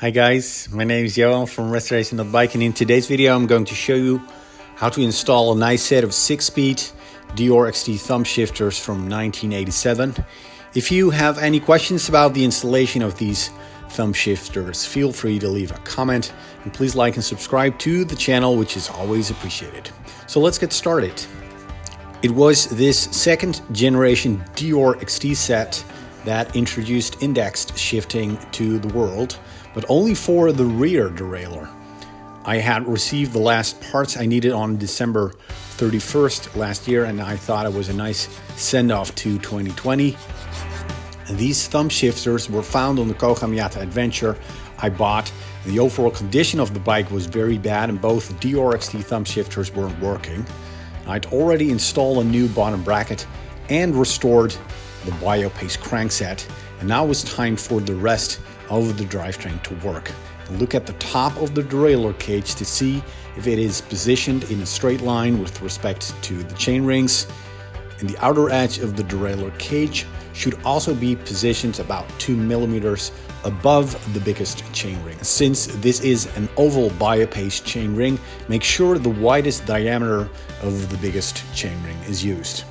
Hi guys, my name is Johan from Restoration.bike, and in today's video I'm going to show you how to install a nice set of 6-speed Deore XT thumb shifters from 1987. If you have any questions about the installation of these thumb shifters, feel free to leave a comment, and please like and subscribe to the channel, which is always appreciated. So let's get started. It was this second generation Deore XT set that introduced indexed shifting to the world, but only for the rear derailleur. I had received the last parts I needed on December 31st last year, and I thought it was a nice send-off to 2020. And these thumb shifters were found on the Koga Miyata Adventure I bought. The overall condition of the bike was very bad, and both Deore XT thumb shifters weren't working. I'd already installed a new bottom bracket and restored the Biopace crankset, and now it's time for the rest of the drivetrain to work. Look at the top of the derailleur cage to see if it is positioned in a straight line with respect to the chain rings. And the outer edge of the derailleur cage should also be positioned about 2 millimeters above the biggest chain ring. Since this is an oval Biopace chain ring, make sure the widest diameter of the biggest chain ring is used.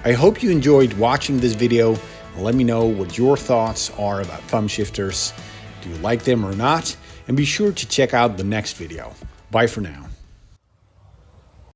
I hope you enjoyed watching this video. Let me know what your thoughts are about thumb shifters. Do you like them or not? And be sure to check out the next video. Bye for now.